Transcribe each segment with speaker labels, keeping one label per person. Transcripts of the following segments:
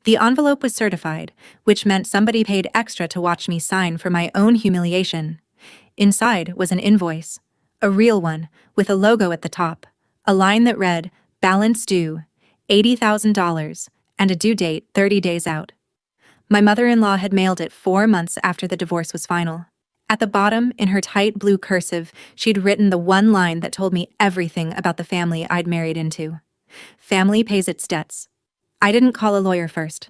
Speaker 1: The envelope was certified, which meant somebody paid extra to watch me sign for my own humiliation. Inside was an invoice, a real one, with a logo at the top, a line that read, "Balance due, $80,000, and a due date 30 days out." My mother-in-law had mailed it 4 months after the divorce was final. At the bottom, in her tight blue cursive, she'd written the one line that told me everything about the family I'd married into. Family pays its debts. I didn't call a lawyer first.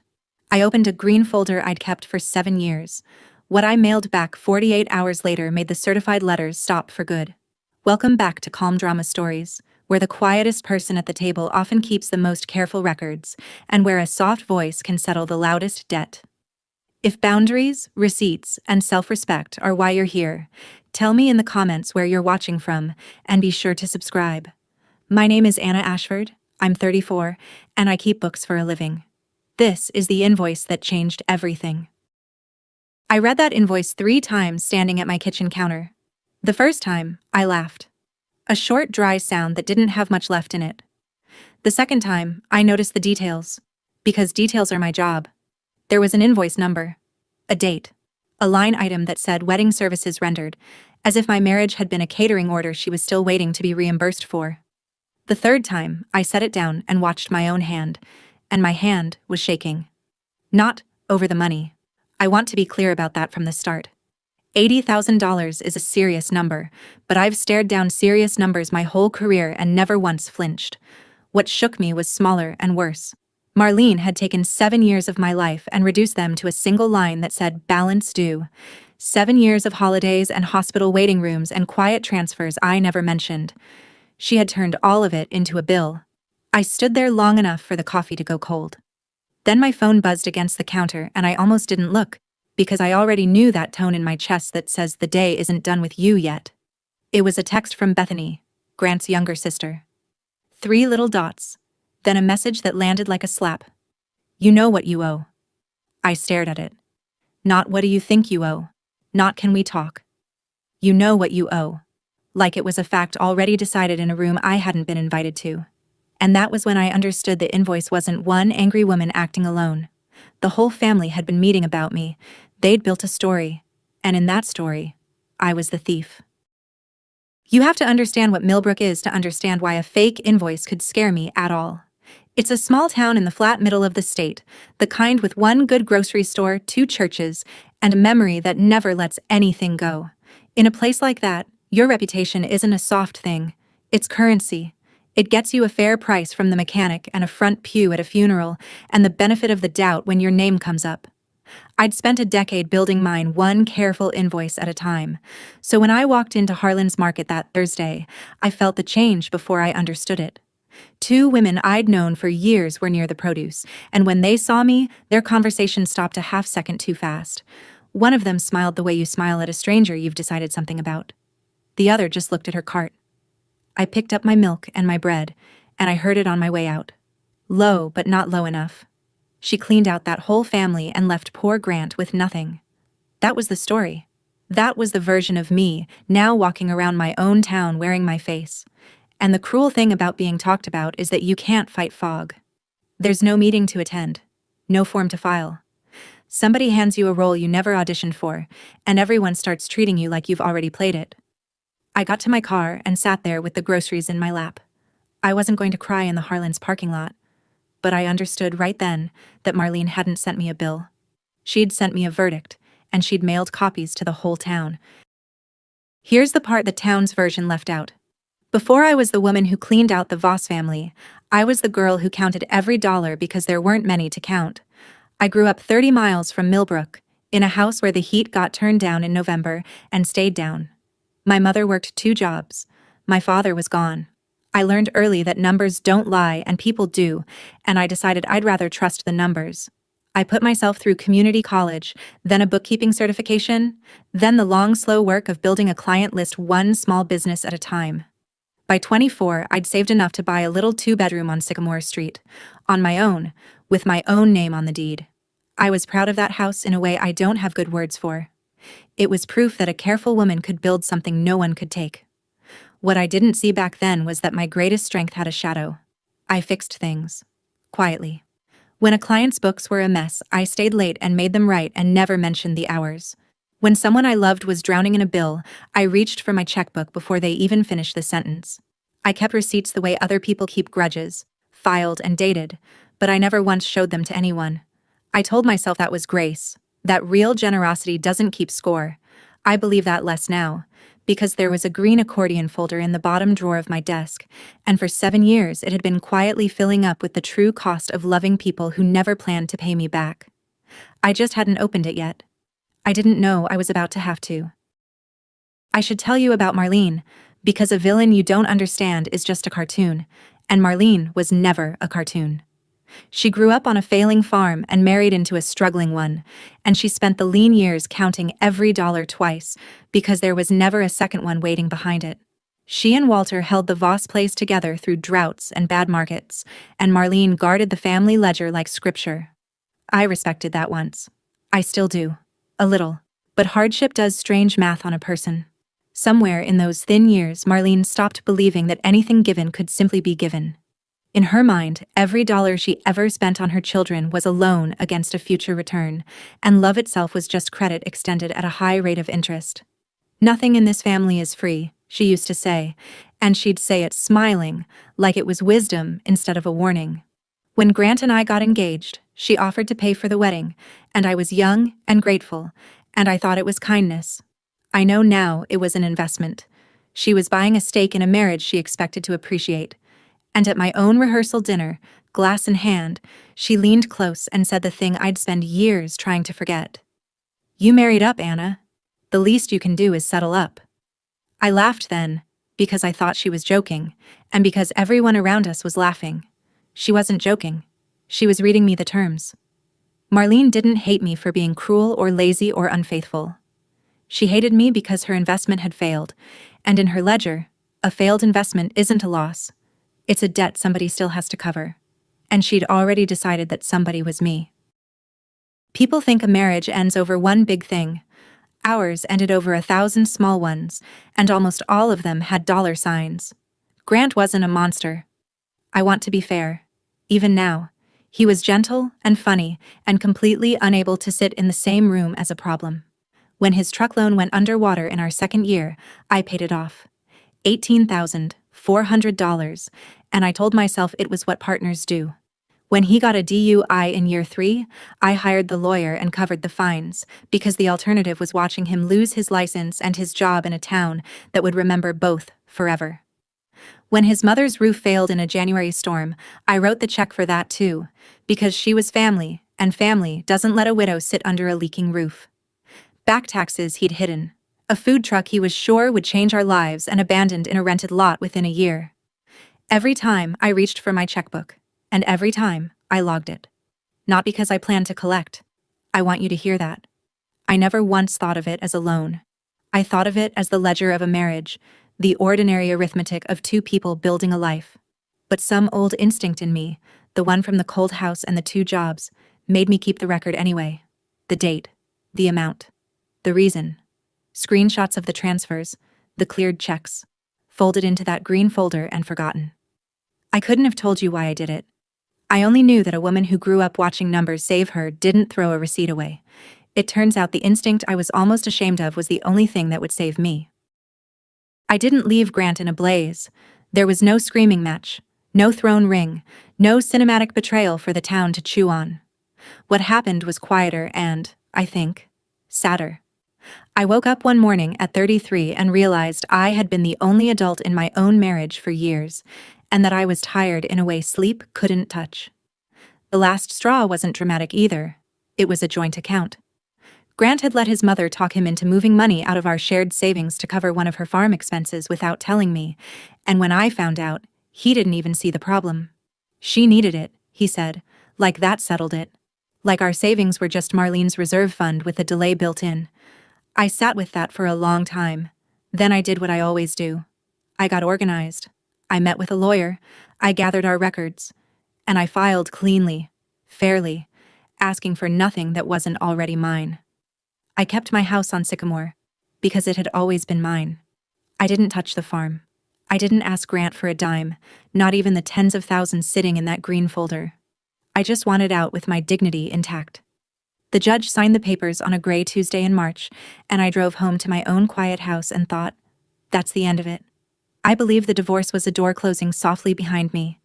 Speaker 1: I opened a green folder I'd kept for 7 years. What I mailed back 48 hours later made the certified letters stop for good. Welcome back to Calm Drama Stories, where the quietest person at the table often keeps the most careful records, and where a soft voice can settle the loudest debt. If boundaries, receipts, and self-respect are why you're here, tell me in the comments where you're watching from, and be sure to subscribe. My name is Anna Ashford, I'm 34, and I keep books for a living. This is the invoice that changed everything. I read that invoice 3 times standing at my kitchen counter. The first time, I laughed. A short, dry sound that didn't have much left in it. The second time, I noticed the details. Because details are my job. There was an invoice number, a date, a line item that said wedding services rendered, as if my marriage had been a catering order she was still waiting to be reimbursed for. The third time, I set it down and watched my own hand, and my hand was shaking. Not over the money. I want to be clear about that from the start. $80,000 is a serious number, but I've stared down serious numbers my whole career and never once flinched. What shook me was smaller and worse. Marlene had taken 7 years of my life and reduced them to a single line that said balance due. 7 years of holidays and hospital waiting rooms and quiet transfers I never mentioned. She had turned all of it into a bill. I stood there long enough for the coffee to go cold. Then my phone buzzed against the counter and I almost didn't look, because I already knew that tone in my chest that says the day isn't done with you yet. It was a text from Bethany, Grant's younger sister. 3 little dots. Then a message that landed like a slap. You know what you owe. I stared at it. Not what do you think you owe. Not can we talk. You know what you owe. Like it was a fact already decided in a room I hadn't been invited to. And that was when I understood the invoice wasn't one angry woman acting alone. The whole family had been meeting about me. They'd built a story. And in that story, I was the thief. You have to understand what Millbrook is to understand why a fake invoice could scare me at all. It's a small town in the flat middle of the state, the kind with 1 good grocery store, 2 churches, and a memory that never lets anything go. In a place like that, your reputation isn't a soft thing, it's currency. It gets you a fair price from the mechanic and a front pew at a funeral, and the benefit of the doubt when your name comes up. I'd spent a decade building mine one careful invoice at a time, so when I walked into Harlan's Market that Thursday, I felt the change before I understood it. 2 women I'd known for years were near the produce, and when they saw me, their conversation stopped a half-second too fast. One of them smiled the way you smile at a stranger you've decided something about. The other just looked at her cart. I picked up my milk and my bread, and I heard it on my way out. Low, but not low enough. She cleaned out that whole family and left poor Grant with nothing. That was the story. That was the version of me, now walking around my own town wearing my face. And the cruel thing about being talked about is that you can't fight fog. There's no meeting to attend. No form to file. Somebody hands you a role you never auditioned for, and everyone starts treating you like you've already played it. I got to my car and sat there with the groceries in my lap. I wasn't going to cry in the Harlan's parking lot, but I understood right then that Marlene hadn't sent me a bill. She'd sent me a verdict, and she'd mailed copies to the whole town. Here's the part the town's version left out. Before I was the woman who cleaned out the Voss family, I was the girl who counted every dollar because there weren't many to count. I grew up 30 miles from Millbrook, in a house where the heat got turned down in November and stayed down. My mother worked 2 jobs. My father was gone. I learned early that numbers don't lie and people do, and I decided I'd rather trust the numbers. I put myself through community college, then a bookkeeping certification, then the long, slow work of building a client list one small business at a time. By 24, I'd saved enough to buy a little 2-bedroom on Sycamore Street, on my own, with my own name on the deed. I was proud of that house in a way I don't have good words for. It was proof that a careful woman could build something no one could take. What I didn't see back then was that my greatest strength had a shadow. I fixed things. Quietly. When a client's books were a mess, I stayed late and made them right and never mentioned the hours. When someone I loved was drowning in a bill, I reached for my checkbook before they even finished the sentence. I kept receipts the way other people keep grudges, filed and dated, but I never once showed them to anyone. I told myself that was grace, that real generosity doesn't keep score. I believe that less now, because there was a green accordion folder in the bottom drawer of my desk, and for 7 years it had been quietly filling up with the true cost of loving people who never planned to pay me back. I just hadn't opened it yet. I didn't know I was about to have to. I should tell you about Marlene, because a villain you don't understand is just a cartoon, and Marlene was never a cartoon. She grew up on a failing farm and married into a struggling one, and she spent the lean years counting every dollar twice, because there was never a second one waiting behind it. She and Walter held the Voss place together through droughts and bad markets, and Marlene guarded the family ledger like scripture. I respected that once. I still do. A little. But hardship does strange math on a person. Somewhere in those thin years, Marlene stopped believing that anything given could simply be given. In her mind, every dollar she ever spent on her children was a loan against a future return, and love itself was just credit extended at a high rate of interest. Nothing in this family is free, she used to say, and she'd say it smiling, like it was wisdom instead of a warning. When Grant and I got engaged, she offered to pay for the wedding, and I was young and grateful, and I thought it was kindness. I know now it was an investment. She was buying a stake in a marriage she expected to appreciate. And at my own rehearsal dinner, glass in hand, she leaned close and said the thing I'd spend years trying to forget. "You married up, Anna. The least you can do is settle up." I laughed then, because I thought she was joking, and because everyone around us was laughing. She wasn't joking. She was reading me the terms. Marlene didn't hate me for being cruel or lazy or unfaithful. She hated me because her investment had failed, and in her ledger, a failed investment isn't a loss. It's a debt somebody still has to cover. And she'd already decided that somebody was me. People think a marriage ends over one big thing. Ours ended over 1,000 small ones, and almost all of them had dollar signs. Grant wasn't a monster. I want to be fair. Even now, he was gentle and funny and completely unable to sit in the same room as a problem. When his truck loan went underwater in our second year, I paid it off. $18,400, and I told myself it was what partners do. When he got a DUI in year 3, I hired the lawyer and covered the fines, because the alternative was watching him lose his license and his job in a town that would remember both forever. When his mother's roof failed in a January storm, I wrote the check for that too, because she was family, and family doesn't let a widow sit under a leaking roof. Back taxes he'd hidden. A food truck he was sure would change our lives and abandoned in a rented lot within a year. Every time I reached for my checkbook, and every time I logged it. Not because I planned to collect. I want you to hear that. I never once thought of it as a loan. I thought of it as the ledger of a marriage, the ordinary arithmetic of two people building a life. But some old instinct in me, the one from the cold house and the 2 jobs, made me keep the record anyway. The date, the amount, the reason. Screenshots of the transfers, the cleared checks, folded into that green folder and forgotten. I couldn't have told you why I did it. I only knew that a woman who grew up watching numbers save her didn't throw a receipt away. It turns out the instinct I was almost ashamed of was the only thing that would save me. I didn't leave Grant in a blaze. There was no screaming match, no thrown ring, no cinematic betrayal for the town to chew on. What happened was quieter and, I think, sadder. I woke up one morning at 33 and realized I had been the only adult in my own marriage for years, and that I was tired in a way sleep couldn't touch. The last straw wasn't dramatic either. It was a joint account. Grant had let his mother talk him into moving money out of our shared savings to cover one of her farm expenses without telling me, and when I found out, he didn't even see the problem. She needed it, he said, like that settled it. Like our savings were just Marlene's reserve fund with a delay built in. I sat with that for a long time. Then I did what I always do. I got organized. I met with a lawyer. I gathered our records. And I filed cleanly, fairly, asking for nothing that wasn't already mine. I kept my house on Sycamore, because it had always been mine. I didn't touch the farm. I didn't ask Grant for a dime, not even the tens of thousands sitting in that green folder. I just wanted out with my dignity intact. The judge signed the papers on a gray Tuesday in March, and I drove home to my own quiet house and thought, that's the end of it. I believed the divorce was a door closing softly behind me.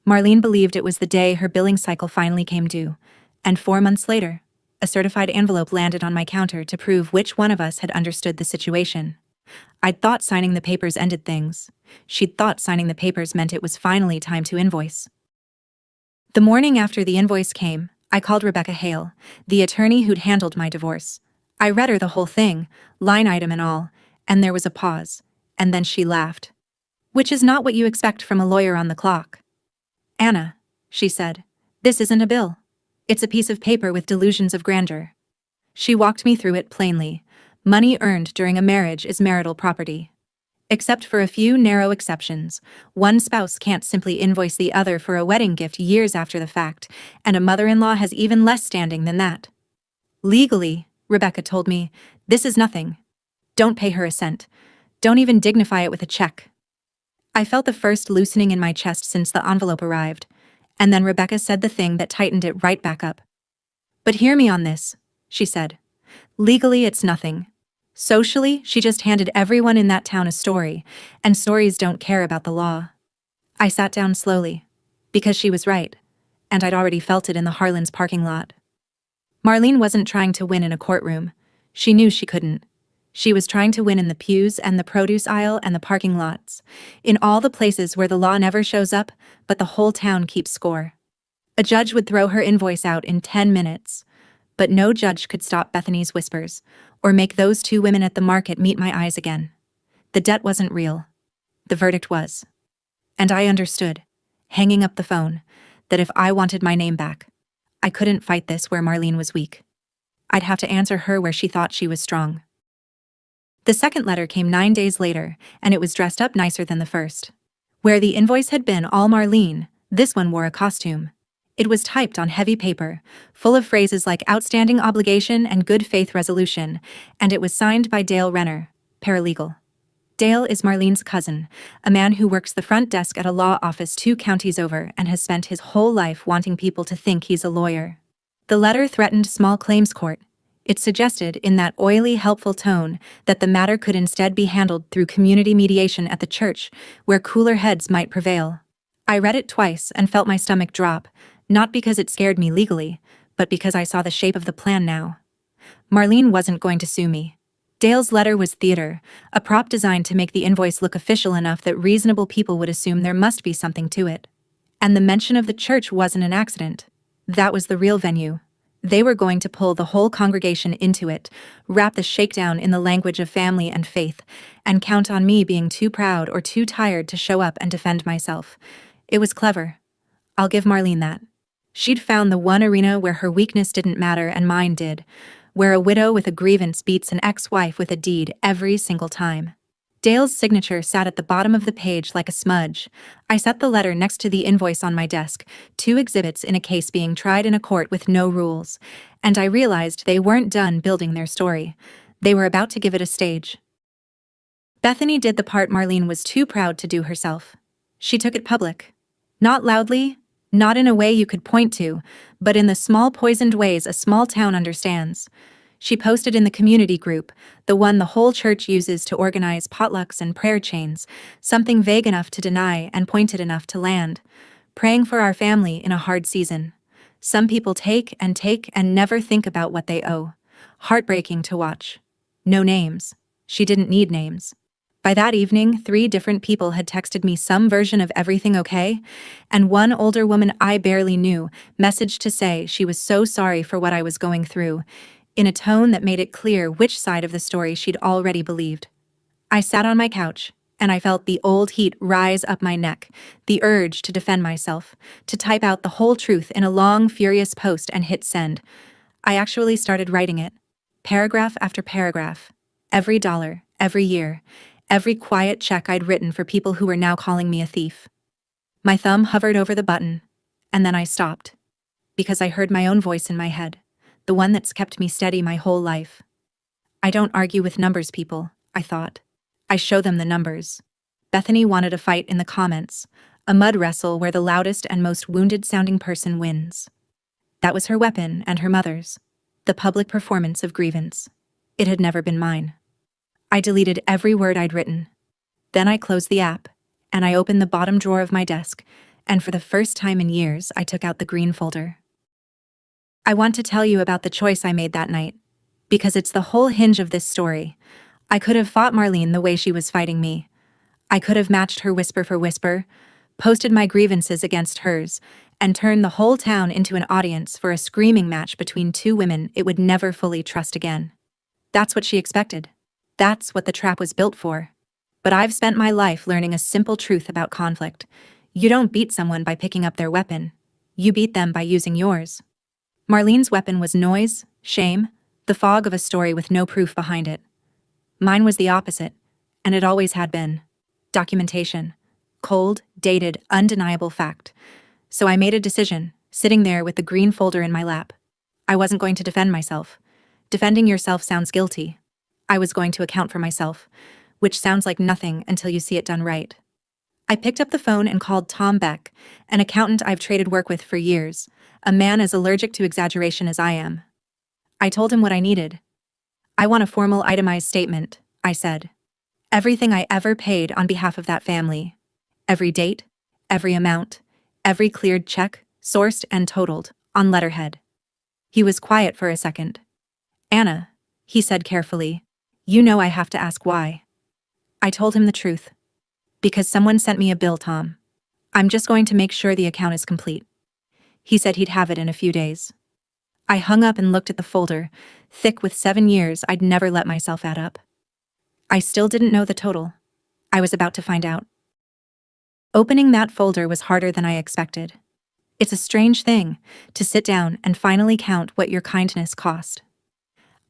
Speaker 1: Marlene believed it was the day her billing cycle finally came due, and 4 months later, a certified envelope landed on my counter to prove which one of us had understood the situation. I'd thought signing the papers ended things. She'd thought signing the papers meant it was finally time to invoice. The morning after the invoice came, I called Rebecca Hale, the attorney who'd handled my divorce. I read her the whole thing, line item and all, and there was a pause, and then she laughed. Which is not what you expect from a lawyer on the clock. Anna, she said, this isn't a bill. It's a piece of paper with delusions of grandeur. She walked me through it plainly. Money earned during a marriage is marital property. Except for a few narrow exceptions, one spouse can't simply invoice the other for a wedding gift years after the fact, and a mother-in-law has even less standing than that. Legally, Rebecca told me, this is nothing. Don't pay her a cent. Don't even dignify it with a check. I felt the first loosening in my chest since the envelope arrived, and then Rebecca said the thing that tightened it right back up. But hear me on this, she said. Legally, it's nothing. Socially, she just handed everyone in that town a story, and stories don't care about the law. I sat down slowly, because she was right, and I'd already felt it in the Harlan's parking lot. Marlene wasn't trying to win in a courtroom. She knew she couldn't. She was trying to win in the pews and the produce aisle and the parking lots, in all the places where the law never shows up, but the whole town keeps score. A judge would throw her invoice out in 10 minutes, but no judge could stop Bethany's whispers, or make those two women at the market meet my eyes again. The debt wasn't real. The verdict was. And I understood, hanging up the phone, that if I wanted my name back, I couldn't fight this where Marlene was weak. I'd have to answer her where she thought she was strong. The second letter came 9 days later, and it was dressed up nicer than the first. Where the invoice had been all Marlene, this one wore a costume. It was typed on heavy paper, full of phrases like outstanding obligation and good faith resolution, and it was signed by Dale Renner, paralegal. Dale is Marlene's cousin, a man who works the front desk at a law office 2 counties over and has spent his whole life wanting people to think he's a lawyer. The letter threatened small claims court. It suggested, in that oily, helpful tone, that the matter could instead be handled through community mediation at the church, where cooler heads might prevail. I read it twice and felt my stomach drop, not because it scared me legally, but because I saw the shape of the plan now. Marlene wasn't going to sue me. Dale's letter was theater, a prop designed to make the invoice look official enough that reasonable people would assume there must be something to it. And the mention of the church wasn't an accident. That was the real venue. They were going to pull the whole congregation into it, wrap the shakedown in the language of family and faith, and count on me being too proud or too tired to show up and defend myself. It was clever. I'll give Marlene that. She'd found the one arena where her weakness didn't matter and mine did, where a widow with a grievance beats an ex-wife with a deed every single time. Dale's signature sat at the bottom of the page like a smudge. I set the letter next to the invoice on my desk, 2 exhibits in a case being tried in a court with no rules, and I realized they weren't done building their story. They were about to give it a stage. Bethany did the part Marlene was too proud to do herself. She took it public. Not loudly, not in a way you could point to, but in the small poisoned ways a small town understands. She posted in the community group, the one the whole church uses to organize potlucks and prayer chains, something vague enough to deny and pointed enough to land. Praying for our family in a hard season. Some people take and never think about what they owe. Heartbreaking to watch. No names. She didn't need names. By that evening, 3 different people had texted me some version of everything okay, and one older woman I barely knew messaged to say she was so sorry for what I was going through, in a tone that made it clear which side of the story she'd already believed. I sat on my couch, and I felt the old heat rise up my neck, the urge to defend myself, to type out the whole truth in a long, furious post and hit send. I actually started writing it, paragraph after paragraph, every dollar, every year, every quiet check I'd written for people who were now calling me a thief. My thumb hovered over the button, and then I stopped, because I heard my own voice in my head, the one that's kept me steady my whole life. I don't argue with numbers, people, I thought. I show them the numbers. Bethany wanted a fight in the comments, A mud wrestle where the loudest and most wounded-sounding person wins. That was her weapon and her mother's. The public performance of grievance. It had never been mine. I deleted every word I'd written. Then I closed the app, and I opened the bottom drawer of my desk, and for the first time in years, I took out the green folder. I want to tell you about the choice I made that night, because it's the whole hinge of this story. I could have fought Marlene the way she was fighting me. I could have matched her whisper for whisper, posted my grievances against hers, and turned the whole town into an audience for a screaming match between two women it would never fully trust again. That's what she expected. That's what the trap was built for. But I've spent my life learning a simple truth about conflict. You don't beat someone by picking up their weapon. You beat them by using yours. Marlene's weapon was noise, shame, the fog of a story with no proof behind it. Mine was the opposite, and it always had been. Documentation. Cold, dated, undeniable fact. So I made a decision, sitting there with the green folder in my lap. I wasn't going to defend myself. Defending yourself sounds guilty. I was going to account for myself, which sounds like nothing until you see it done right. I picked up the phone and called Tom Beck, an accountant I've traded work with for years, a man as allergic to exaggeration as I am. I told him what I needed. I want a formal itemized statement, I said. Everything I ever paid on behalf of that family. Every date, every amount, every cleared check, sourced and totaled, on letterhead. He was quiet for a second. Anna, he said carefully, you know I have to ask why. I told him the truth. Because someone sent me a bill, Tom. I'm just going to make sure the account is complete. He said he'd have it in a few days. I hung up and looked at the folder, thick with 7 years I'd never let myself add up. I still didn't know the total. I was about to find out. Opening that folder was harder than I expected. It's a strange thing, to sit down and finally count what your kindness cost.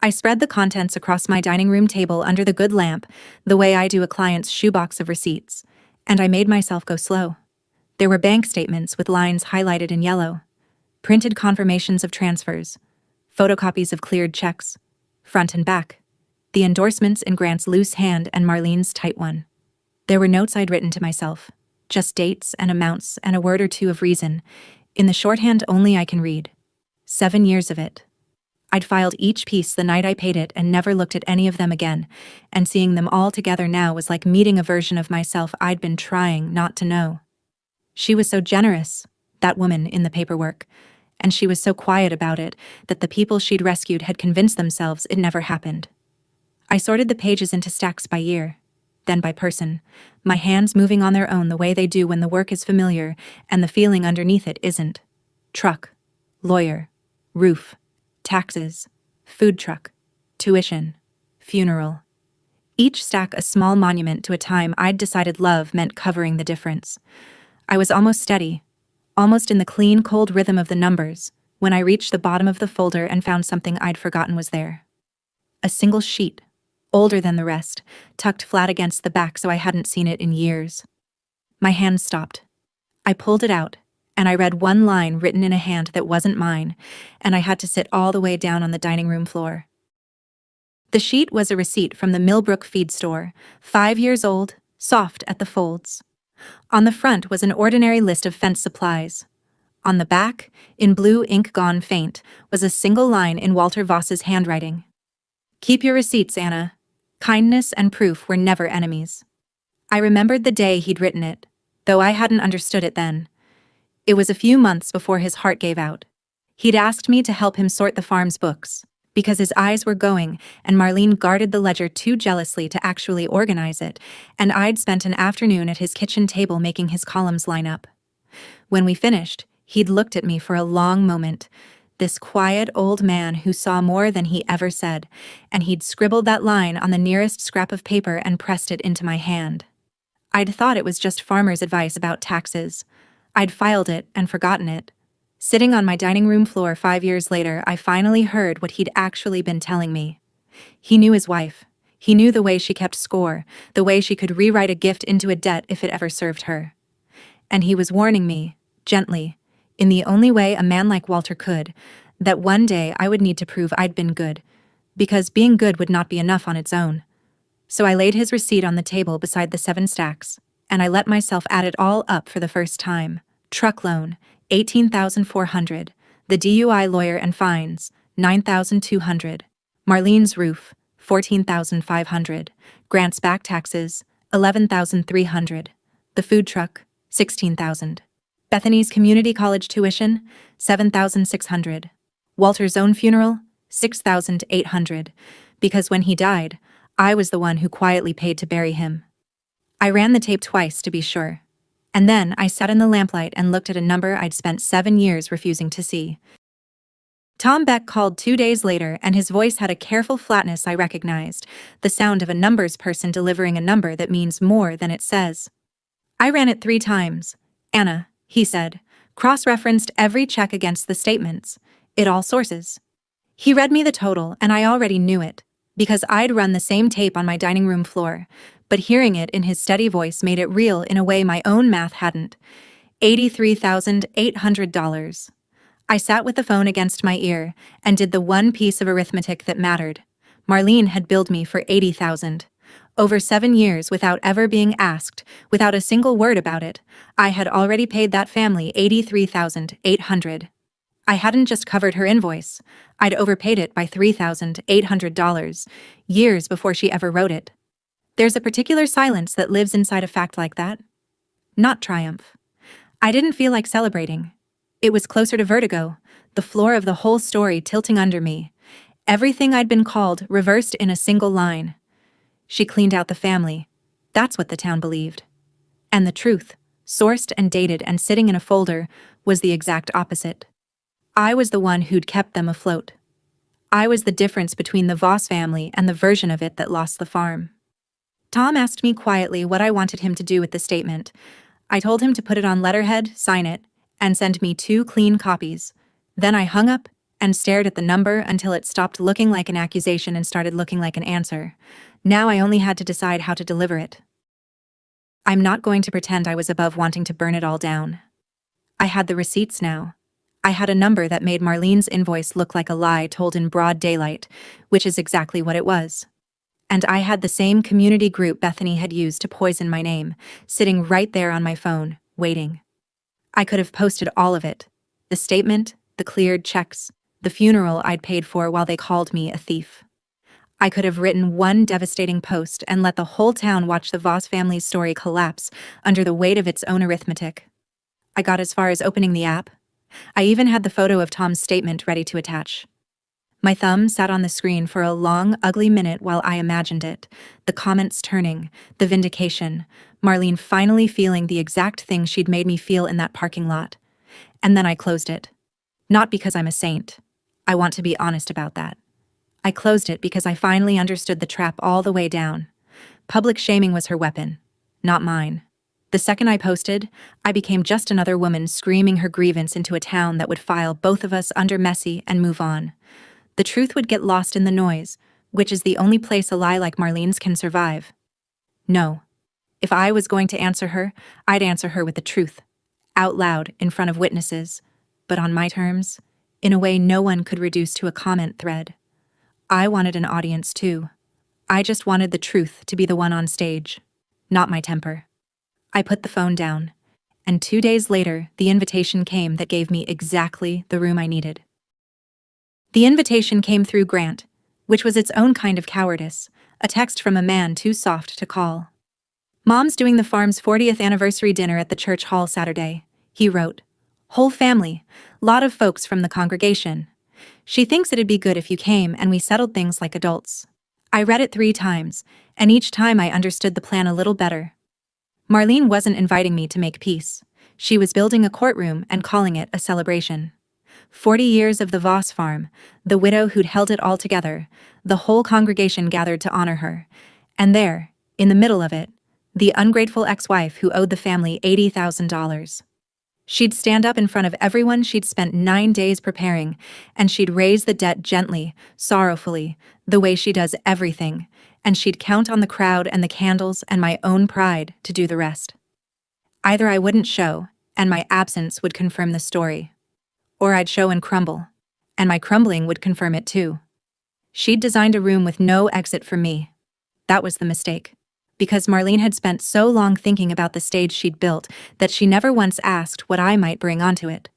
Speaker 1: I spread the contents across my dining room table under the good lamp, the way I do a client's shoebox of receipts, and I made myself go slow. There were bank statements with lines highlighted in yellow, printed confirmations of transfers, photocopies of cleared checks, front and back, the endorsements in Grant's loose hand and Marlene's tight one. There were notes I'd written to myself, just dates and amounts and a word or two of reason, in the shorthand only I can read. 7 years of it. I'd filed each piece the night I paid it and never looked at any of them again, and seeing them all together now was like meeting a version of myself I'd been trying not to know. She was so generous, that woman in the paperwork, and she was so quiet about it that the people she'd rescued had convinced themselves it never happened. I sorted the pages into stacks by year, then by person, my hands moving on their own the way they do when the work is familiar and the feeling underneath it isn't. Truck, lawyer, roof, taxes, food truck, tuition, funeral. Each stack a small monument to a time I'd decided love meant covering the difference. I was almost steady, almost in the clean, cold rhythm of the numbers, when I reached the bottom of the folder and found something I'd forgotten was there. A single sheet, older than the rest, tucked flat against the back so I hadn't seen it in years. My hand stopped. I pulled it out, and I read one line written in a hand that wasn't mine, and I had to sit all the way down on the dining room floor. The sheet was a receipt from the Millbrook feed store, 5 years old, soft at the folds. On the front was an ordinary list of fence supplies. On the back, in blue ink gone faint, was a single line in Walter Voss's handwriting. Keep your receipts, Anna. Kindness and proof were never enemies. I remembered the day he'd written it, though I hadn't understood it then. It was a few months before his heart gave out. He'd asked me to help him sort the farm's books, because his eyes were going and Marlene guarded the ledger too jealously to actually organize it, and I'd spent an afternoon at his kitchen table making his columns line up. When we finished, he'd looked at me for a long moment, this quiet old man who saw more than he ever said, and he'd scribbled that line on the nearest scrap of paper and pressed it into my hand. I'd thought it was just farmer's advice about taxes. I'd filed it and forgotten it. Sitting on my dining room floor 5 years later, I finally heard what he'd actually been telling me. He knew his wife. He knew the way she kept score, the way she could rewrite a gift into a debt if it ever served her. And he was warning me, gently, in the only way a man like Walter could, that one day I would need to prove I'd been good, because being good would not be enough on its own. So I laid his receipt on the table beside the 7 stacks, and I let myself add it all up for the first time. Truck loan, $18,400. The DUI lawyer and fines, $9,200. Marlene's roof, $14,500. Grant's back taxes, $11,300. The food truck, $16,000. Bethany's community college tuition, $7,600. Walter's own funeral, $6,800. Because when he died, I was the one who quietly paid to bury him. I ran the tape twice to be sure. And then I sat in the lamplight and looked at a number I'd spent 7 years refusing to see. Tom Beck called 2 days later, and his voice had a careful flatness I recognized, the sound of a numbers person delivering a number that means more than it says. I ran it 3 times. Anna, he said, cross-referenced every check against the statements. It all sources. He read me the total, and I already knew it, because I'd run the same tape on my dining room floor, but hearing it in his steady voice made it real in a way my own math hadn't. $83,800. I sat with the phone against my ear and did the one piece of arithmetic that mattered. Marlene had billed me for $80,000. Over 7 years without ever being asked, without a single word about it, I had already paid that family $83,800. I hadn't just covered her invoice, I'd overpaid it by $3,800, years before she ever wrote it. There's a particular silence that lives inside a fact like that. Not triumph. I didn't feel like celebrating. It was closer to vertigo, the floor of the whole story tilting under me. Everything I'd been called reversed in a single line. She cleaned out the family. That's what the town believed. And the truth, sourced and dated and sitting in a folder, was the exact opposite. I was the one who'd kept them afloat. I was the difference between the Voss family and the version of it that lost the farm. Tom asked me quietly what I wanted him to do with the statement. I told him to put it on letterhead, sign it, and send me 2 clean copies. Then I hung up and stared at the number until it stopped looking like an accusation and started looking like an answer. Now I only had to decide how to deliver it. I'm not going to pretend I was above wanting to burn it all down. I had the receipts now. I had a number that made Marlene's invoice look like a lie told in broad daylight, which is exactly what it was. And I had the same community group Bethany had used to poison my name, sitting right there on my phone, waiting. I could have posted all of it. The statement, the cleared checks, the funeral I'd paid for while they called me a thief. I could have written one devastating post and let the whole town watch the Voss family's story collapse under the weight of its own arithmetic. I got as far as opening the app. I even had the photo of Tom's statement ready to attach. My thumb sat on the screen for a long, ugly minute while I imagined it, the comments turning, the vindication, Marlene finally feeling the exact thing she'd made me feel in that parking lot. And then I closed it. Not because I'm a saint. I want to be honest about that. I closed it because I finally understood the trap all the way down. Public shaming was her weapon, not mine. The second I posted, I became just another woman screaming her grievance into a town that would file both of us under messy and move on. The truth would get lost in the noise, which is the only place a lie like Marlene's can survive. No. If I was going to answer her, I'd answer her with the truth, out loud in front of witnesses, but on my terms, in a way no one could reduce to a comment thread. I wanted an audience too. I just wanted the truth to be the one on stage, not my temper. I put the phone down, and 2 days later, the invitation came that gave me exactly the room I needed. The invitation came through Grant, which was its own kind of cowardice, a text from a man too soft to call. Mom's doing the farm's 40th anniversary dinner at the church hall Saturday, he wrote. Whole family, lot of folks from the congregation. She thinks it'd be good if you came and we settled things like adults. I read it 3 times, and each time I understood the plan a little better. Marlene wasn't inviting me to make peace. She was building a courtroom and calling it a celebration. 40 years of the Voss farm, the widow who'd held it all together, the whole congregation gathered to honor her. And there, in the middle of it, the ungrateful ex-wife who owed the family $80,000. She'd stand up in front of everyone she'd spent 9 days preparing, and she'd raise the debt gently, sorrowfully, the way she does everything, and she'd count on the crowd and the candles and my own pride to do the rest. Either I wouldn't show, and my absence would confirm the story, or I'd show and crumble, and my crumbling would confirm it too. She'd designed a room with no exit for me. That was the mistake. because Marlene had spent so long thinking about the stage she'd built that she never once asked what I might bring onto it.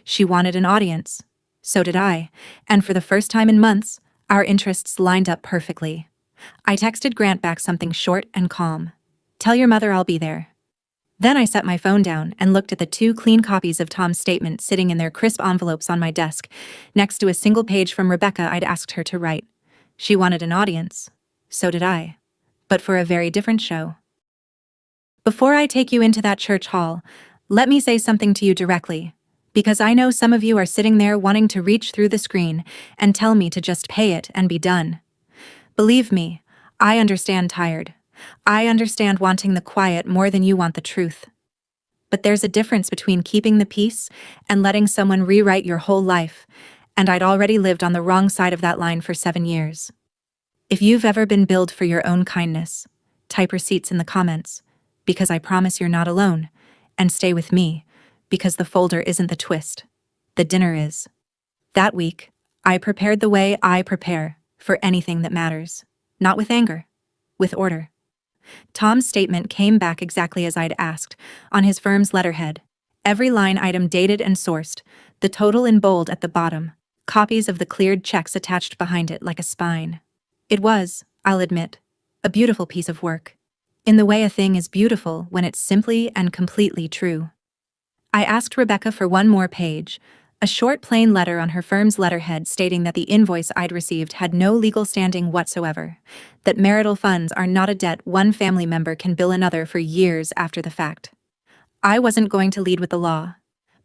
Speaker 1: She wanted an audience. So did I, and for the first time in months, our interests lined up perfectly. I texted Grant back something short and calm. "Tell your mother I'll be there." Then I set my phone down and looked at the 2 clean copies of Tom's statement sitting in their crisp envelopes on my desk, next to a single page from Rebecca I'd asked her to write. She wanted an audience. So did I. But for a very different show. Before I take you into that church hall, let me say something to you directly, because I know some of you are sitting there wanting to reach through the screen and tell me to just pay it and be done. Believe me, I understand tired. I understand wanting the quiet more than you want the truth. But there's a difference between keeping the peace and letting someone rewrite your whole life, and I'd already lived on the wrong side of that line for 7 years. If you've ever been billed for your own kindness, type receipts in the comments, because I promise you're not alone, and stay with me, because the folder isn't the twist. The dinner is. That week, I prepared the way I prepare for anything that matters. Not with anger, with order. Tom's statement came back exactly as I'd asked, on his firm's letterhead. Every line item dated and sourced, the total in bold at the bottom, copies of the cleared checks attached behind it like a spine. It was, I'll admit, a beautiful piece of work. In the way a thing is beautiful when it's simply and completely true. I asked Rebecca for one more page, a short plain letter on her firm's letterhead stating that the invoice I'd received had no legal standing whatsoever, that marital funds are not a debt one family member can bill another for years after the fact. I wasn't going to lead with the law,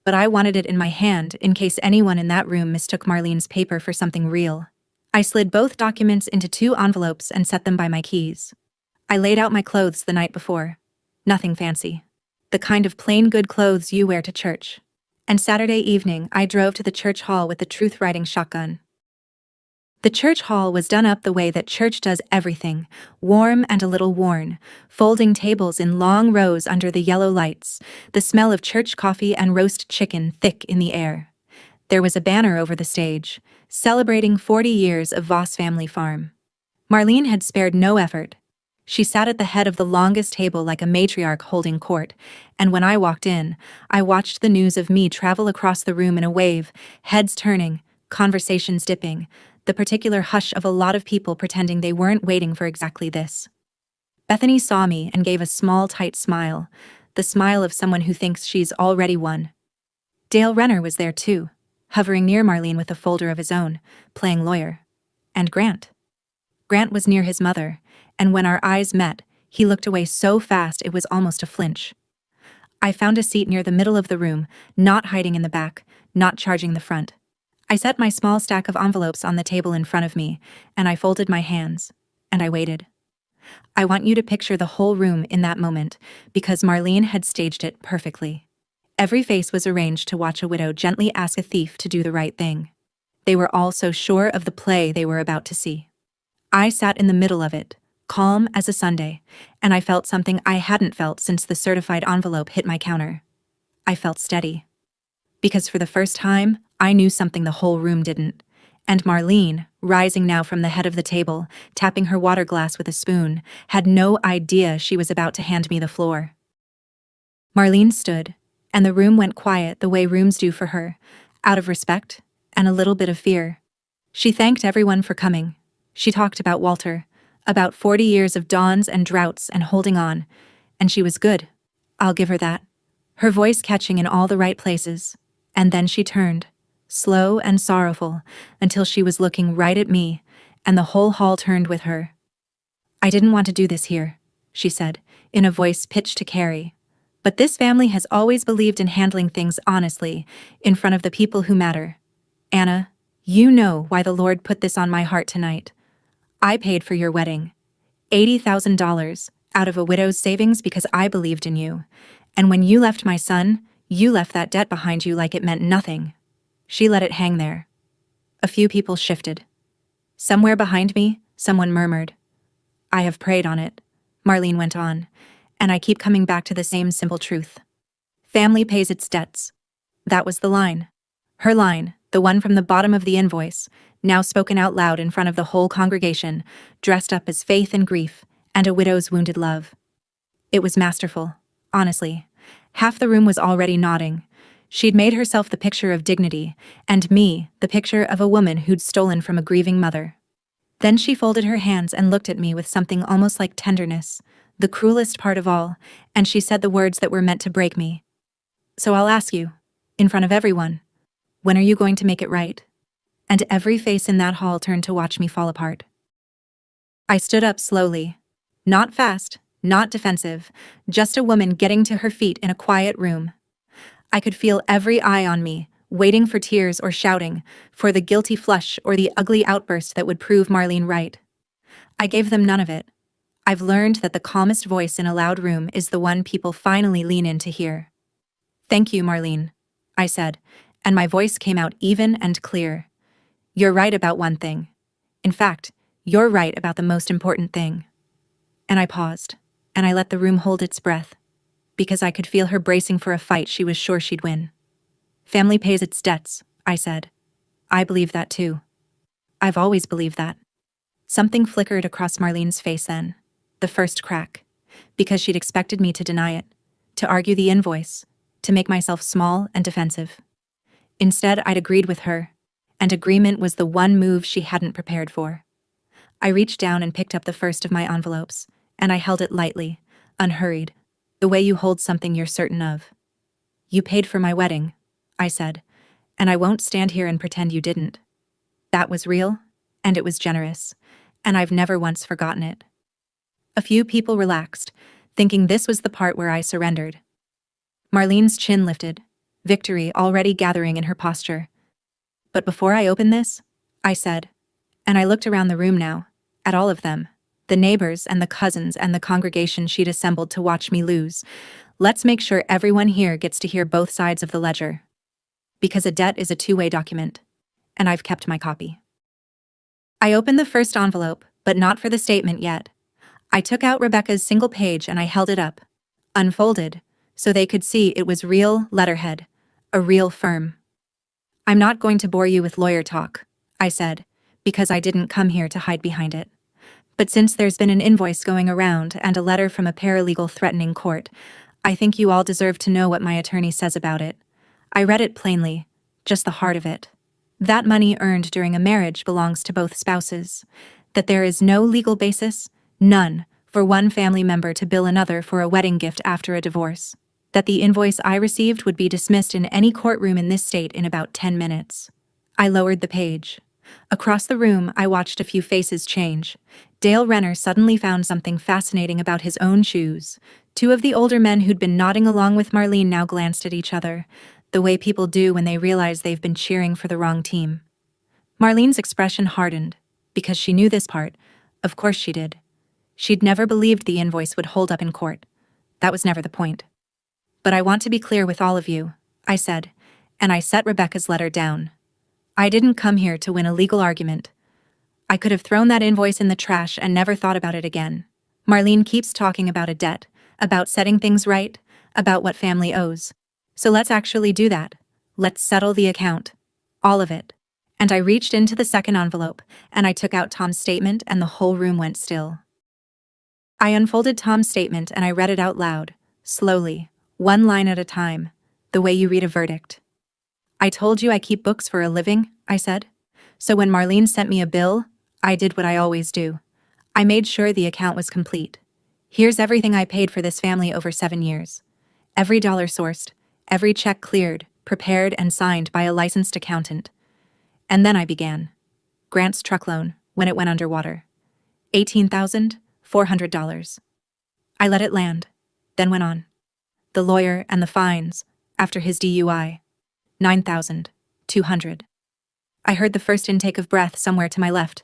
Speaker 1: but I wanted it in my hand in case anyone in that room mistook Marlene's paper for something real. I slid both documents into 2 envelopes and set them by my keys. I laid out my clothes the night before. Nothing fancy. The kind of plain good clothes you wear to church. And Saturday evening, I drove to the church hall with the truth-writing shotgun. The church hall was done up the way that church does everything, warm and a little worn, folding tables in long rows under the yellow lights, the smell of church coffee and roast chicken thick in the air. There was a banner over the stage, celebrating 40 years of Voss Family Farm. Marlene had spared no effort. She sat at the head of the longest table like a matriarch holding court, and when I walked in, I watched the news of me travel across the room in a wave, heads turning, conversations dipping, the particular hush of a lot of people pretending they weren't waiting for exactly this. Bethany saw me and gave a small, tight smile, the smile of someone who thinks she's already won. Dale Renner was there too, hovering near Marlene with a folder of his own, playing lawyer. And Grant. Grant was near his mother, and when our eyes met, he looked away so fast it was almost a flinch. I found a seat near the middle of the room, not hiding in the back, not charging the front. I set my small stack of envelopes on the table in front of me, and I folded my hands, and I waited. I want you to picture the whole room in that moment, because Marlene had staged it perfectly. Every face was arranged to watch a widow gently ask a thief to do the right thing. They were all so sure of the play they were about to see. I sat in the middle of it, calm as a Sunday, and I felt something I hadn't felt since the certified envelope hit my counter. I felt steady. Because for the first time, I knew something the whole room didn't. And Marlene, rising now from the head of the table, tapping her water glass with a spoon, had no idea she was about to hand me the floor. Marlene stood, and the room went quiet the way rooms do for her, out of respect and a little bit of fear. She thanked everyone for coming. She talked about Walter, about 40 years of dawns and droughts and holding on, and she was good. I'll give her that. Her voice catching in all the right places. And then she turned, slow and sorrowful, until she was looking right at me, and the whole hall turned with her. "I didn't want to do this here," she said, in a voice pitched to Carrie. "But this family has always believed in handling things honestly, in front of the people who matter. Anna, you know why the Lord put this on my heart tonight. I paid for your wedding. $80,000 out of a widow's savings because I believed in you. And when you left my son, you left that debt behind you like it meant nothing." She let it hang there. A few people shifted. Somewhere behind me, someone murmured. "I have prayed on it," Marlene went on, "and I keep coming back to the same simple truth. Family pays its debts." That was the line. Her line, the one from the bottom of the invoice, now spoken out loud in front of the whole congregation, dressed up as faith and grief, and a widow's wounded love. It was masterful, honestly. Half the room was already nodding. She'd made herself the picture of dignity, and me the picture of a woman who'd stolen from a grieving mother. Then she folded her hands and looked at me with something almost like tenderness, the cruelest part of all, and she said the words that were meant to break me. "So I'll ask you, in front of everyone, when are you going to make it right?" And every face in that hall turned to watch me fall apart. I stood up slowly. Not fast, not defensive, just a woman getting to her feet in a quiet room. I could feel every eye on me, waiting for tears or shouting, for the guilty flush or the ugly outburst that would prove Marlene right. I gave them none of it. I've learned that the calmest voice in a loud room is the one people finally lean in to hear. "Thank you, Marlene," I said, and my voice came out even and clear. "You're right about one thing. In fact, you're right about the most important thing." And I paused, and I let the room hold its breath, because I could feel her bracing for a fight she was sure she'd win. "Family pays its debts," I said. "I believe that too. I've always believed that." Something flickered across Marlene's face then, the first crack, because she'd expected me to deny it, to argue the invoice, to make myself small and defensive. Instead, I'd agreed with her, and agreement was the one move she hadn't prepared for. I reached down and picked up the first of my envelopes, and I held it lightly, unhurried, the way you hold something you're certain of. "You paid for my wedding," I said, "and I won't stand here and pretend you didn't. That was real, and it was generous, and I've never once forgotten it." A few people relaxed, thinking this was the part where I surrendered. Marlene's chin lifted, victory already gathering in her posture. "But before I open this," I said, and I looked around the room now, at all of them, the neighbors and the cousins and the congregation she'd assembled to watch me lose, "let's make sure everyone here gets to hear both sides of the ledger. Because a debt is a two-way document, and I've kept my copy." I opened the first envelope, but not for the statement yet. I took out Rebecca's single page and I held it up, unfolded, so they could see it was real letterhead, a real firm. "I'm not going to bore you with lawyer talk," I said, because I didn't come here to hide behind it. "But since there's been an invoice going around and a letter from a paralegal threatening court, I think you all deserve to know what my attorney says about it." I read it plainly, just the heart of it. That money earned during a marriage belongs to both spouses. That there is no legal basis, none, for one family member to bill another for a wedding gift after a divorce. That the invoice I received would be dismissed in any courtroom in this state in about 10 minutes. I lowered the page. Across the room, I watched a few faces change. Dale Renner suddenly found something fascinating about his own shoes. Two of the older men who'd been nodding along with Marlene now glanced at each other, the way people do when they realize they've been cheering for the wrong team. Marlene's expression hardened, because she knew this part. Of course she did. She'd never believed the invoice would hold up in court. That was never the point. "But I want to be clear with all of you," I said, and I set Rebecca's letter down. "I didn't come here to win a legal argument. I could have thrown that invoice in the trash and never thought about it again. Marlene keeps talking about a debt, about setting things right, about what family owes. So let's actually do that. Let's settle the account. All of it." And I reached into the second envelope, and I took out Tom's statement, and the whole room went still. I unfolded Tom's statement and I read it out loud, slowly, one line at a time, the way you read a verdict. "I told you I keep books for a living," I said. "So when Marlene sent me a bill, I did what I always do. I made sure the account was complete. Here's everything I paid for this family over 7 years. Every dollar sourced, every check cleared, prepared and signed by a licensed accountant." And then I began. Grant's truck loan, when it went underwater. $18,400. I let it land, then went on. The lawyer and the fines, after his DUI. $9,200. I heard the first intake of breath somewhere to my left.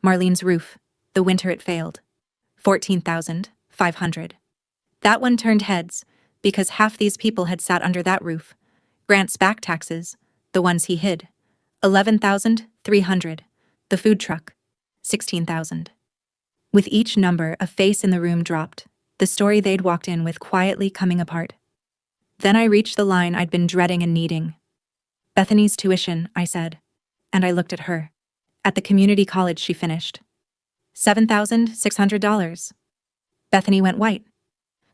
Speaker 1: Marlene's roof, the winter it failed. $14,500. That one turned heads, because half these people had sat under that roof. Grant's back taxes, the ones he hid. $11,300. The food truck. $16,000. With each number, a face in the room dropped, the story they'd walked in with quietly coming apart. Then I reached the line I'd been dreading and needing. "Bethany's tuition," I said, and I looked at her. "At the community college she finished. $7,600. Bethany went white.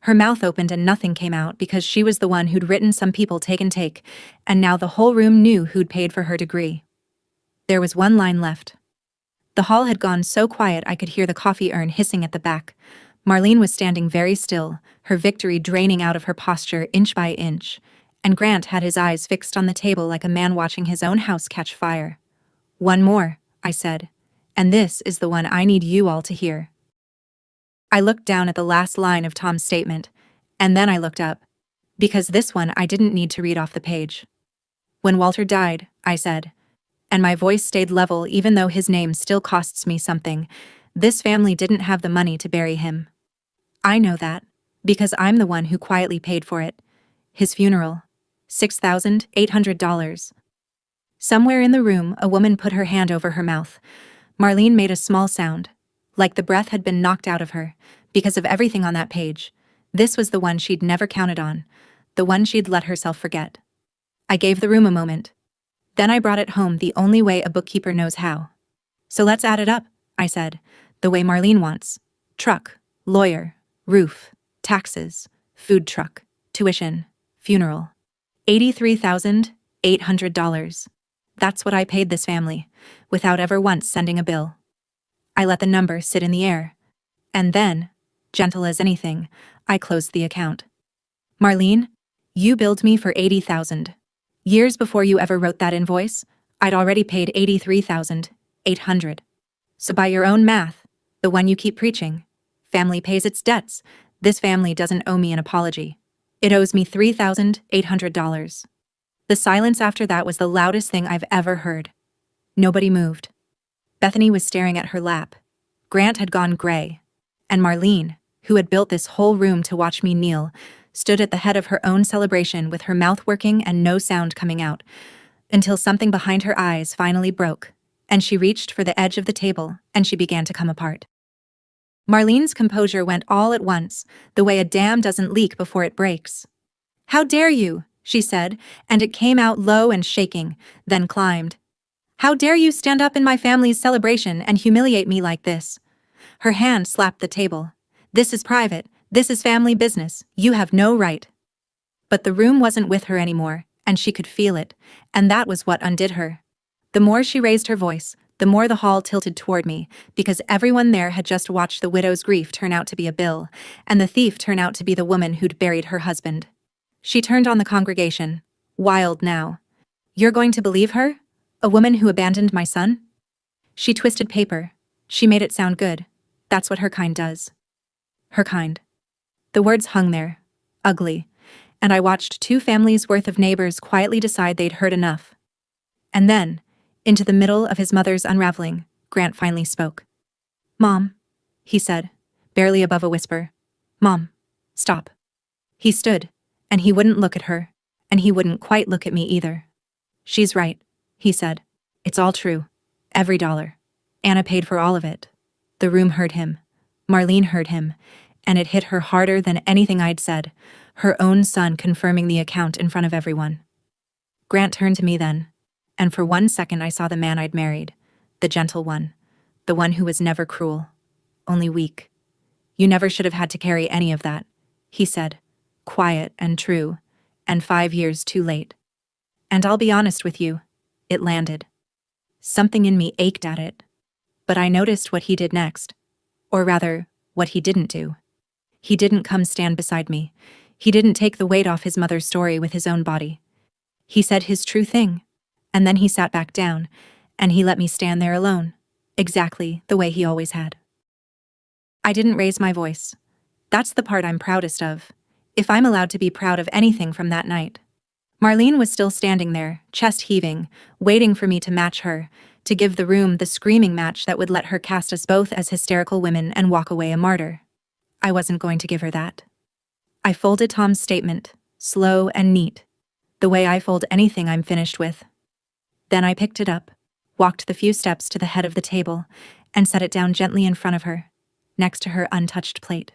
Speaker 1: Her mouth opened and nothing came out because she was the one who'd written "Some people take and take," and now the whole room knew who'd paid for her degree. There was one line left. The hall had gone so quiet I could hear the coffee urn hissing at the back. Marlene was standing very still, her victory draining out of her posture inch by inch, and Grant had his eyes fixed on the table like a man watching his own house catch fire. "One more," I said, "and this is the one I need you all to hear." I looked down at the last line of Tom's statement, and then I looked up, because this one I didn't need to read off the page. "When Walter died," I said, and my voice stayed level even though his name still costs me something, "this family didn't have the money to bury him. I know that, because I'm the one who quietly paid for it. His funeral. $6,800. Somewhere in the room, a woman put her hand over her mouth. Marlene made a small sound, like the breath had been knocked out of her, because of everything on that page. This was the one she'd never counted on, the one she'd let herself forget. I gave the room a moment. Then I brought it home the only way a bookkeeper knows how. "So let's add it up," I said, "the way Marlene wants. Truck, lawyer, roof, taxes, food truck, tuition, funeral. $83,800. That's what I paid this family, without ever once sending a bill." I let the number sit in the air. And then, gentle as anything, I closed the account. "Marlene, you billed me for $80,000. Years before you ever wrote that invoice, I'd already paid $83,800. So by your own math, the one you keep preaching, family pays its debts. This family doesn't owe me an apology. It owes me $3,800. The silence after that was the loudest thing I've ever heard. Nobody moved. Bethany was staring at her lap. Grant had gone gray. And Marlene, who had built this whole room to watch me kneel, stood at the head of her own celebration with her mouth working and no sound coming out, until something behind her eyes finally broke, and she reached for the edge of the table and she began to come apart. Marlene's composure went all at once, the way a dam doesn't leak before it breaks. "How dare you?" she said, and it came out low and shaking, then climbed. "How dare you stand up in my family's celebration and humiliate me like this?" Her hand slapped the table. "This is private. This is family business. You have no right." But the room wasn't with her anymore, and she could feel it, and that was what undid her. The more she raised her voice, the more the hall tilted toward me, because everyone there had just watched the widow's grief turn out to be a bill, and the thief turn out to be the woman who'd buried her husband. She turned on the congregation, wild now. "You're going to believe her? A woman who abandoned my son?" She twisted paper. She made it sound good. That's what her kind does. Her kind. The words hung there, ugly, and I watched two families' worth of neighbors quietly decide they'd heard enough. And then, into the middle of his mother's unraveling, Grant finally spoke. "Mom," he said, barely above a whisper. "Mom, stop." He stood, and he wouldn't look at her, and he wouldn't quite look at me either. "She's right," he said. "It's all true. Every dollar. Anna paid for all of it." The room heard him. Marlene heard him, and it hit her harder than anything I'd said, her own son confirming the account in front of everyone. Grant turned to me then, and for 1 second I saw the man I'd married, the gentle one, the one who was never cruel, only weak. "You never should have had to carry any of that," he said, quiet and true, and 5 years too late. And I'll be honest with you, it landed. Something in me ached at it. But I noticed what he did next, or rather, what he didn't do. He didn't come stand beside me. He didn't take the weight off his mother's story with his own body. He said his true thing, and then he sat back down, and he let me stand there alone, exactly the way he always had. I didn't raise my voice. That's the part I'm proudest of, if I'm allowed to be proud of anything from that night. Marlene was still standing there, chest heaving, waiting for me to match her, to give the room the screaming match that would let her cast us both as hysterical women and walk away a martyr. I wasn't going to give her that. I folded Tom's statement, slow and neat, the way I fold anything I'm finished with. Then I picked it up, walked the few steps to the head of the table, and set it down gently in front of her, next to her untouched plate.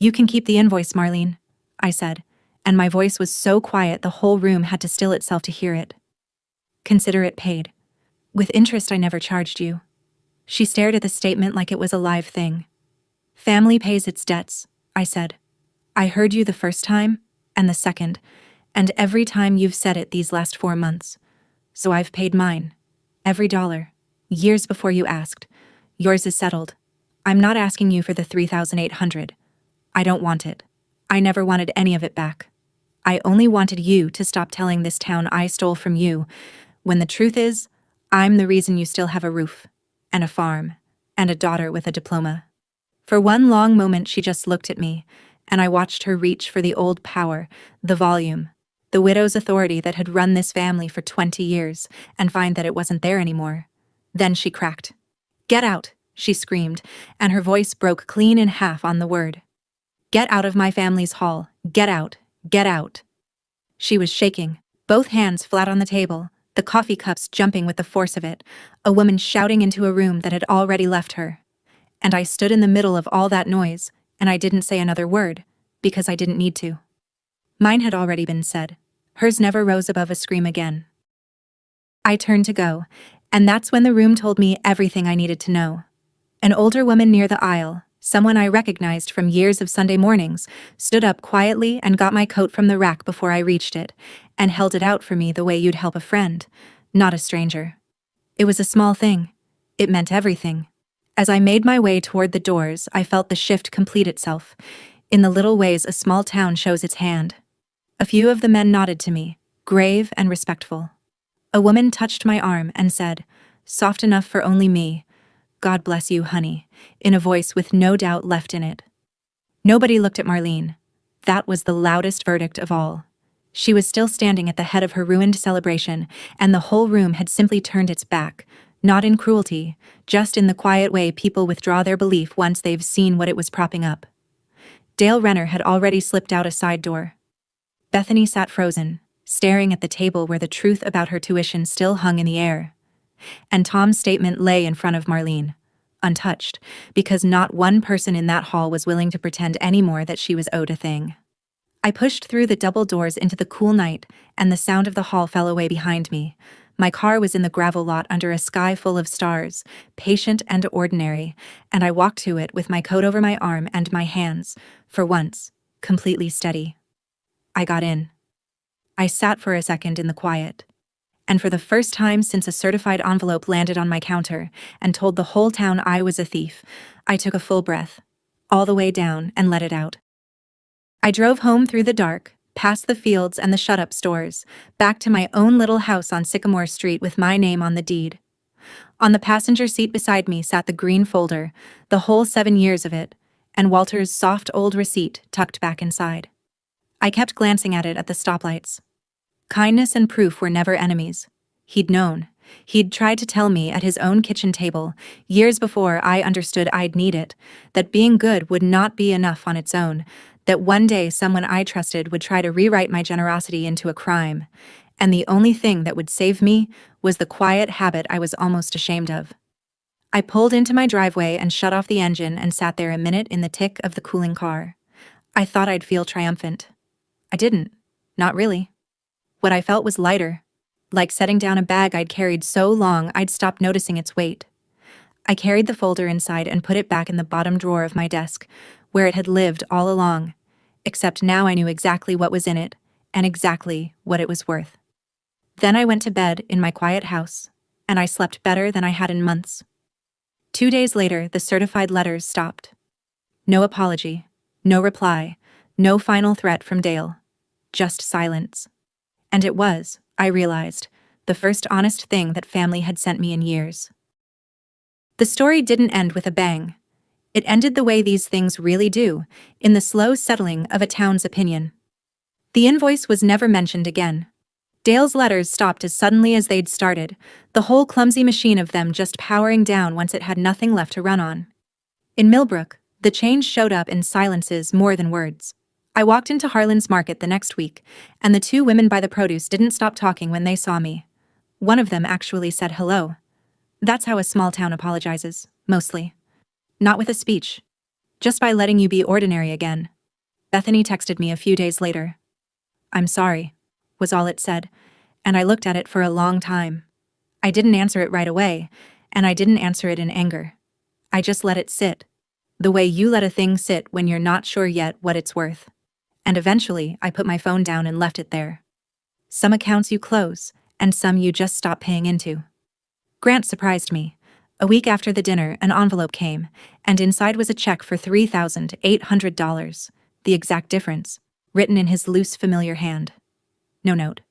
Speaker 1: "You can keep the invoice, Marlene," I said, and my voice was so quiet the whole room had to still itself to hear it. "Consider it paid. With interest I never charged you." She stared at the statement like it was a live thing. Family pays its debts, I said. I heard you the first time, and the second, and every time you've said it these last 4 months. So I've paid mine. Every dollar. Years before you asked. Yours is settled. I'm not asking you for the 3,800. I don't want it. I never wanted any of it back. I only wanted you to stop telling this town I stole from you, when the truth is, I'm the reason you still have a roof, and a farm, and a daughter with a diploma. For one long moment she just looked at me, and I watched her reach for the old power, the volume, the widow's authority that had run this family for 20 years, and find that it wasn't there anymore. Then she cracked. "Get out," she screamed, and her voice broke clean in half on the word. "Get out of my family's hall. Get out. Get out." She was shaking, both hands flat on the table, the coffee cups jumping with the force of it, a woman shouting into a room that had already left her. And I stood in the middle of all that noise, and I didn't say another word, because I didn't need to. Mine had already been said. Hers never rose above a scream again. I turned to go, and that's when the room told me everything I needed to know. An older woman near the aisle, someone I recognized from years of Sunday mornings, stood up quietly and got my coat from the rack before I reached it, and held it out for me the way you'd help a friend, not a stranger. It was a small thing. It meant everything. As I made my way toward the doors, I felt the shift complete itself, in the little ways a small town shows its hand. A few of the men nodded to me, grave and respectful. A woman touched my arm and said, soft enough for only me, "God bless you, honey," in a voice with no doubt left in it. Nobody looked at Marlene. That was the loudest verdict of all. She was still standing at the head of her ruined celebration, and the whole room had simply turned its back, not in cruelty, just in the quiet way people withdraw their belief once they've seen what it was propping up. Dale Renner had already slipped out a side door. Bethany sat frozen, staring at the table where the truth about her tuition still hung in the air. And Tom's statement lay in front of Marlene, untouched, because not one person in that hall was willing to pretend anymore that she was owed a thing. I pushed through the double doors into the cool night, and the sound of the hall fell away behind me. My car was in the gravel lot under a sky full of stars, patient and ordinary, and I walked to it with my coat over my arm and my hands, for once, completely steady. I got in. I sat for a second in the quiet. And for the first time since a certified envelope landed on my counter and told the whole town I was a thief, I took a full breath, all the way down, and let it out. I drove home through the dark, past the fields and the shut-up stores, back to my own little house on Sycamore Street with my name on the deed. On the passenger seat beside me sat the green folder, the whole 7 years of it, and Walter's soft old receipt tucked back inside. I kept glancing at it at the stoplights. Kindness and proof were never enemies. He'd known. He'd tried to tell me at his own kitchen table, years before I understood I'd need it, that being good would not be enough on its own, that one day someone I trusted would try to rewrite my generosity into a crime, and the only thing that would save me was the quiet habit I was almost ashamed of. I pulled into my driveway and shut off the engine and sat there a minute in the tick of the cooling car. I thought I'd feel triumphant. I didn't. Not really. What I felt was lighter, like setting down a bag I'd carried so long I'd stopped noticing its weight. I carried the folder inside and put it back in the bottom drawer of my desk, where it had lived all along, except now I knew exactly what was in it, and exactly what it was worth. Then I went to bed in my quiet house, and I slept better than I had in months. 2 days later, the certified letters stopped. No apology, no reply, no final threat from Dale, just silence. And it was, I realized, the first honest thing that family had sent me in years. The story didn't end with a bang. It ended the way these things really do, in the slow settling of a town's opinion. The invoice was never mentioned again. Dale's letters stopped as suddenly as they'd started, the whole clumsy machine of them just powering down once it had nothing left to run on. In Millbrook, the change showed up in silences more than words. I walked into Harlan's Market the next week, and the 2 women by the produce didn't stop talking when they saw me. One of them actually said hello. That's how a small town apologizes, mostly. Not with a speech. Just by letting you be ordinary again. Bethany texted me a few days later. "I'm sorry," was all it said, and I looked at it for a long time. I didn't answer it right away, and I didn't answer it in anger. I just let it sit. The way you let a thing sit when you're not sure yet what it's worth. And eventually, I put my phone down and left it there. Some accounts you close, and some you just stop paying into. Grant surprised me. A week after the dinner, an envelope came, and inside was a check for $3,800, the exact difference, written in his loose, familiar hand. No note.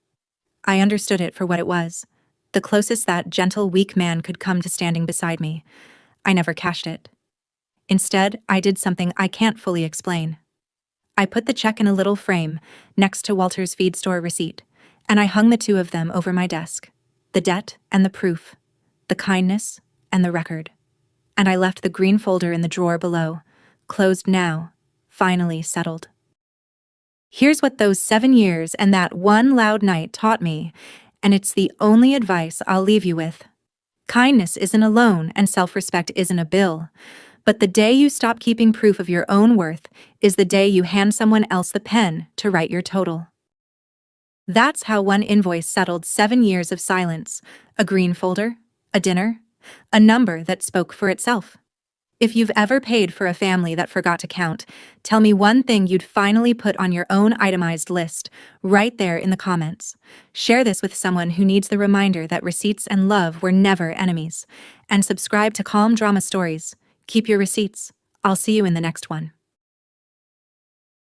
Speaker 1: I understood it for what it was, the closest that gentle, weak man could come to standing beside me. I never cashed it. Instead, I did something I can't fully explain. I put the check in a little frame next to Walter's feed store receipt, and I hung the two of them over my desk, the debt and the proof, the kindness and the record. And I left the green folder in the drawer below, closed now, finally settled. Here's what those 7 years and that one loud night taught me, and it's the only advice I'll leave you with. Kindness isn't a loan and self-respect isn't a bill, but the day you stop keeping proof of your own worth is the day you hand someone else the pen to write your total. That's how one invoice settled 7 years of silence, a green folder, a dinner, a number that spoke for itself. If you've ever paid for a family that forgot to count, tell me one thing you'd finally put on your own itemized list, right there in the comments. Share this with someone who needs the reminder that receipts and love were never enemies. And subscribe to Calm Drama Stories. Keep your receipts. I'll see you in the next one.